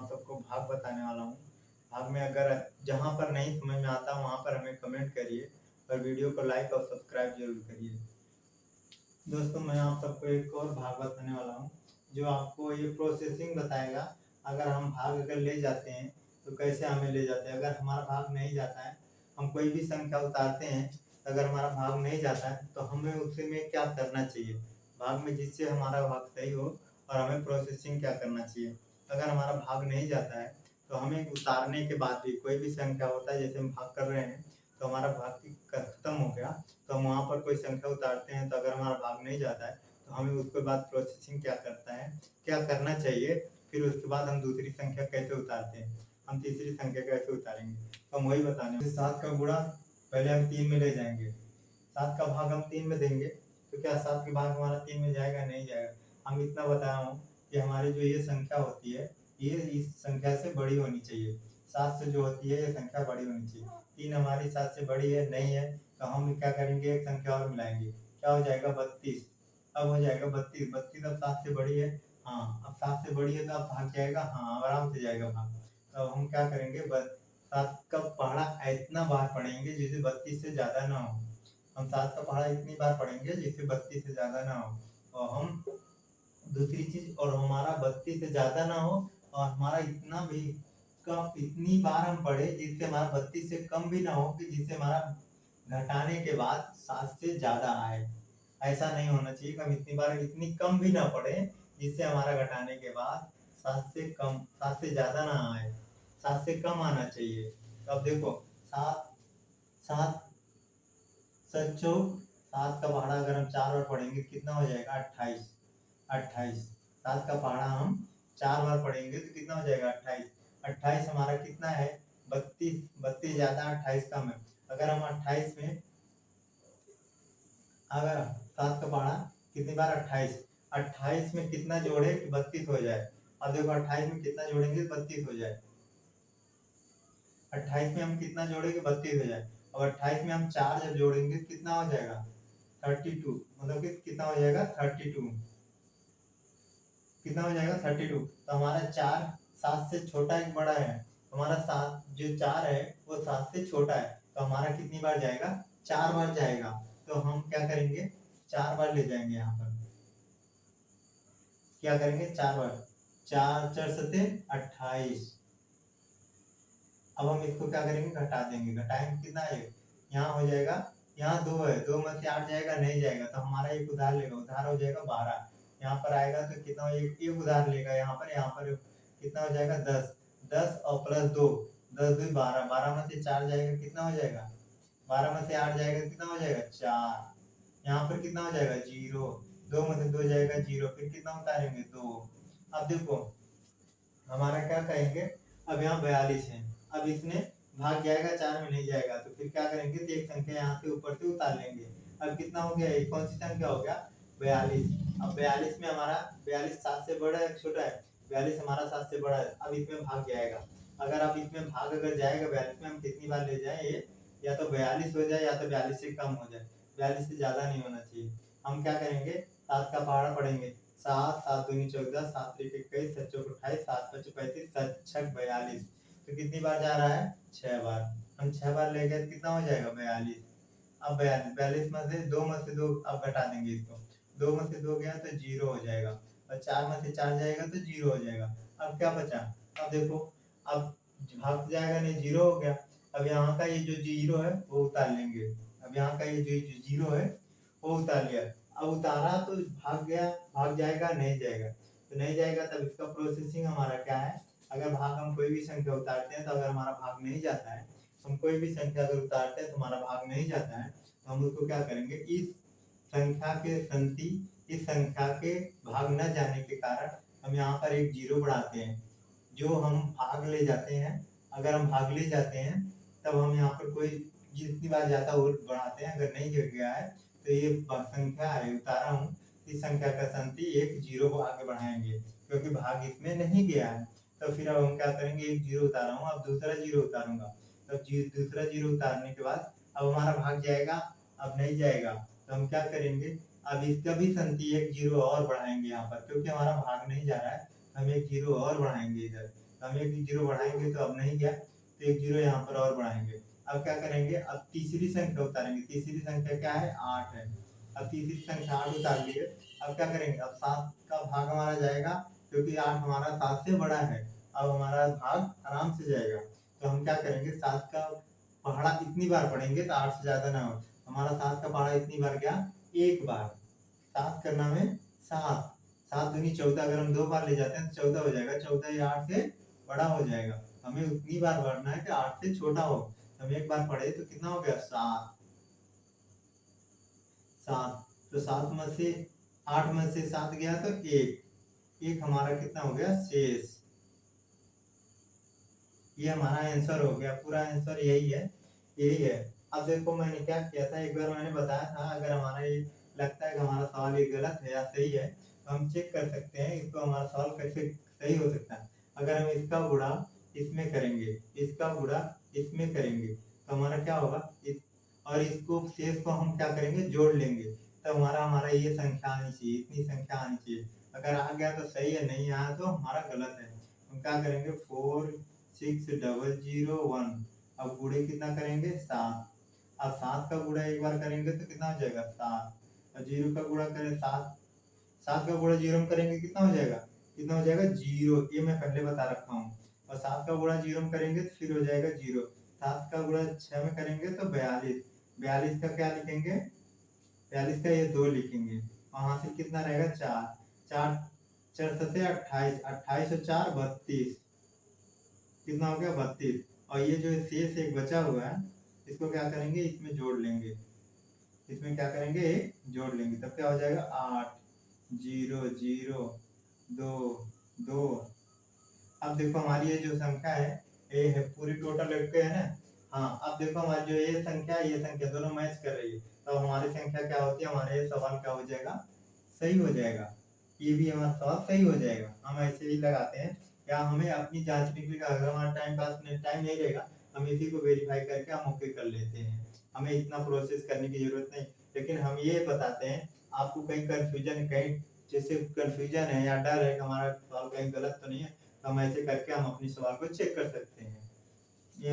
आप सबको भाग बताने वाला हूँ। भाग में अगर जहाँ पर नहीं समझ में आता वहाँ पर हमें कमेंट करिए और वीडियो को लाइक और सब्सक्राइब ज़रूर करिए। दोस्तों मैं आप सबको एक और भाग बताने वाला हूँ जो आपको ये प्रोसेसिंग बताएगा। अगर हम भाग अगर ले जाते हैं तो कैसे हमें ले जाते हैं। अगर हमारा भाग नहीं जाता है, हम कोई भी संख्या उतारते हैं, अगर हमारा भाग नहीं जाता है तो हमें उसमें क्या करना चाहिए भाग में, जिससे हमारा भाग सही हो। और हमें प्रोसेसिंग क्या करना चाहिए। अगर हमारा भाग नहीं जाता है तो हमें उतारने के बाद भी कोई भी संख्या होता है, जैसे हम भाग कर रहे हैं तो हमारा भाग खत्म हो गया तो हम वहाँ पर कोई संख्या उतारते हैं, तो अगर हमारा भाग नहीं जाता है तो हमें उसके बाद प्रोसेसिंग क्या करता है, क्या करना चाहिए, फिर उसके बाद हम दूसरी संख्या कैसे उतारते हैं, हम तीसरी संख्या कैसे उतारेंगे, तो हम वही बताने। 7 का गुणा पहले हम 3 में ले जाएंगे, 7 का भाग हम 3 में देंगे, तो क्या 7 का भाग हमारा 3 में जाएगा? नहीं जाएगा। हम इतना बताया हूँ कि हमारी जो ये संख्या होती है ये इस संख्या से बड़ी होनी चाहिए। 7 से जो होती है ये संख्या बड़ी होनी चाहिए। 3 हमारी 7 से बड़ी है, नहीं है, तो हम क्या करेंगे, एक संख्या और मिलाएंगे, क्या हो जाएगा 32। अब हो जाएगा 32, 32 अब 7 से बड़ी है, हाँ अब 7 से बड़ी है तो अब भाग जाएगा, हाँ आराम से जाएगा भाग। तो हम क्या करेंगे, 7 का पहाड़ा इतना बार पढ़ेंगे जिसे 32 से ज़्यादा ना हो। हम 7 का पहाड़ा इतनी बार पढ़ेंगे जिससे 32 से ज़्यादा ना हो। और हम दूसरी चीज़, और हमारा 32 से ज़्यादा ना हो और हमारा इतना भी कम, इतनी बार हम पढ़े जिससे हमारा 32 से कम भी ना हो, कि जिससे हमारा घटाने के बाद 7 से ज़्यादा आए। ऐसा नहीं होना चाहिए कि हम इतनी बार इतनी कम भी ना पढ़े जिससे हमारा घटाने के बाद 7 से कम, 7 से ज़्यादा ना आए, 7 से कम आना चाहिए। तो अब देखो 7, 7 सच्चो 7 का पहाड़ा अगर हम 4 बार पढ़ेंगे कितना हो जाएगा, 28। 28 7 का पहाड़ा हम 4 बार पढ़ेंगे तो कितना हो जाएगा, 28। 28 हमारा कितना है, 32। 32 ज़्यादा 28 कम है। अगर हम 28 में, अगर 7 का पहाड़ा कितनी बार, 28, 28 में कितना जोड़े कि 32 हो जाए। अब देखो 28 में कितना जोड़ेंगे 32 हो जाए। 28 में हम कितना जोड़ेंगे 32 हो जाए। और 28 में हम 4 जब जोड़ेंगे कितना हो जाएगा, 32, मतलब कि कितना हो जाएगा 32, कितना हो जाएगा 32। तो हमारा 4 7 से छोटा एक बड़ा है, हमारा 7 जो 4 है वो 7 से छोटा है, तो हमारा कितनी बार जाएगा, 4 बार जाएगा। तो हम क्या करेंगे, 4 बार ले जाएंगे यहाँ पर, क्या करेंगे 4 बार, 4 4 सते 28। अब हम इसको क्या करेंगे, घटा देंगे, घटाएंगे कितना है, यहाँ हो जाएगा, यहाँ 2 है, 2 में से 8 जाएगा, नहीं जाएगा, तो हमारा एक उधार लेगा, उधार हो जाएगा 12। यहाँ पर आएगा तो कितना, एक उधार लेगा यहाँ पर कितना हो जाएगा 10। 10 और प्लस 2, 10 2 12, 12 में से 4 जाएगा कितना हो जाएगा, 12 में से 8 जाएगा कितना हो जाएगा 4। यहाँ पर कितना हो जाएगा 0, 2 में से 2 जाएगा 0, फिर कितना उतारेंगे 2। अब देखो हमारा क्या कहेंगे, अब यहाँ 42 है, अब इसमें भाग जाएगा 4 में नहीं जाएगा, तो फिर क्या करेंगे, तो एक संख्या यहाँ से ऊपर से उतार लेंगे। अब कितना हो गया, ये कौन सी संख्या हो गया, 42। अब 42 में हमारा 42 7 से बड़ा है छोटा है, 42 हमारा 7 से बड़ा है, अब इसमें भाग जाएगा। अगर अब इसमें भाग अगर जाएगा 42 में, हम कितनी बार ले जाए ये, या तो 42 हो जाए या तो 42 से कम हो जाए, 42 से ज़्यादा नहीं होना चाहिए। हम क्या करेंगे, 7 का पहाड़ा पढ़ेंगे, 7 7 दूनी 14, 7 3 21, 7 चौक 28, 7 5 35, 7 6 42। तो कितनी बार जा रहा है, 6 बार। हम 6 बार ले गए तो कितना हो जाएगा 42। अब 42, 42 में से 2 में से 2 अब घटा देंगे इसको, 2 में से 2 गया तो 0 हो जाएगा, और 4 में से 4 जाएगा तो 0 हो जाएगा। अब क्या बचा, अब देखो, अब भाग तो जाएगा नहीं, 0 हो गया। अब यहाँ का ये जो 0 है वो उतार लेंगे, अब यहाँ का ये जो 0 है वो उतार लिया। अब उतारा तो भाग गया, भाग जाएगा नहीं जाएगा, तो नहीं जाएगा, तब इसका प्रोसेसिंग हमारा क्या है, अगर भाग हम कोई भी संख्या उतारते हैं तो अगर हमारा भाग नहीं जाता है, हम कोई भी संख्या अगर उतारते हैं तो हमारा भाग नहीं जाता है, तो हम उसको क्या करेंगे, इस संख्या के संति, इस संख्या के भाग न जाने के कारण हम यहाँ पर एक 0 बढ़ाते हैं। जो हम भाग ले जाते हैं, अगर हम भाग ले जाते हैं तब हम यहाँ पर कोई जितनी बार जाता है वो बढ़ाते हैं, अगर नहीं गया है तो ये संख्या है उतारा हूँ, इस संख्या का संति एक 0 को आगे बढ़ाएंगे, क्योंकि भाग इसमें नहीं गया है। तो फिर अब हम क्या करेंगे, एक 0 उतारा हूँ, अब दूसरा 0 उतारूंगा, तब दूसरा 0 उतारने के बाद अब हमारा भाग जाएगा, अब नहीं जाएगा, तो हम क्या करेंगे, अब इसका भी संति एक 0 और बढ़ाएंगे यहाँ पर, क्योंकि हमारा भाग नहीं जा रहा है, हम एक 0 और बढ़ाएंगे इधर, तो हम एक जीरो बढ़ाएंगे तो अब नहीं गया, तो एक जीरो यहाँ पर और बढ़ाएंगे। अब क्या करेंगे, अब तीसरी संख्या उतारेंगे। तीसरी संख्या क्या है, 8 है। अब तीसरी संख्या 8 उतार लिए। अब क्या करेंगे, अब 7 का भाग हमारा जाएगा, क्योंकि 8 हमारा 7 से बड़ा है। अब हमारा भाग आराम से जाएगा। तो हम क्या करेंगे, 7 का पहाड़ा इतनी बार पढ़ेंगे तो 8 से ज्यादा ना हो। हमारा 7 का पहाड़ा इतनी बार गया, एक बार। 7 करना में 7, 7 दूनी 14, अगर हम 2 बार ले जाते हैं तो 14 हो जाएगा। 14 ये 8 से बड़ा हो जाएगा। हमें उतनी बार पढ़ना है कि 8 से छोटा हो। हम एक बार पढ़े तो कितना हो गया, 7। 7 तो 7 में से 8 में से 7 गया तो 1 हमारा कितना हो गया, शेष। ये हमारा आंसर हो गया, पूरा आंसर यही है, यही है। अब देखो मैंने क्या किया था, एक बार मैंने बताया था, अगर हमारा ये लगता है कि हमारा सवाल ये गलत है या सही है, तो हम चेक कर सकते हैं इसको, हमारा सवाल कैसे सही हो सकता है। अगर हम इसका गुणा इसमें करेंगे, इसका गुणा इसमें करेंगे, तो हमारा क्या होगा, और इसको शेष को हम क्या करेंगे, जोड़ लेंगे, तो हमारा ये संख्या आनी चाहिए, इतनी संख्या आनी चाहिए। अगर आ गया तो सही है, नहीं आया तो हमारा गलत है। हम क्या करेंगे, 46001। अब गुणे कितना करेंगे, 7। अब 7 का गुणा एक बार करेंगे तो कितना हो जाएगा, 7। और 0 का गुणा करें 7, 7 का गुणा 0 में करेंगे कितना हो जाएगा, कितना हो जाएगा, 0। ये मैं पहले बता रखा हूँ। और 7 का गुणा 0 में करेंगे तो फिर हो जाएगा 0। 7 का गुणा 6 में करेंगे तो 42। 42 का क्या लिखेंगे, 42 का ये 2 लिखेंगे। वहां से कितना रहेगा, 4। 4 4 सते 28, 28 और 4 32, कितना हो गया, 32। और ये जो शेष एक बचा हुआ है, इसको क्या करेंगे, इसमें जोड़ लेंगे। इसमें क्या करेंगे, जोड़ लेंगे, तब क्या हो जाएगा, 8 0 0 2 2। अब देखो हमारी ये जो संख्या है, ये है पूरी टोटल एक है ना। हाँ, अब देखो हमारी जो ये संख्या है, ये संख्या दोनों मैच कर रही है, तो हमारी संख्या क्या होती है, हमारे ये सवाल क्या हो जाएगा, सही हो जाएगा। ये भी हमारा सवाल सही हो जाएगा। हम ऐसे ही लगाते हैं, या हमें अपनी जांचने के लिए, अगर हमारा टाइम पास में टाइम नहीं रहेगा, हम इसी को वेरीफाई करके हम ओके कर लेते हैं। हमें इतना प्रोसेस करने की जरूरत नहीं। लेकिन हम ये बताते हैं आपको, कहीं कंफ्यूजन, कहीं जैसे कंफ्यूजन है या डर है कि हमारा सवाल कहीं गलत तो नहीं है, तो हम ऐसे करके हम अपनी सवाल को चेक कर सकते हैं।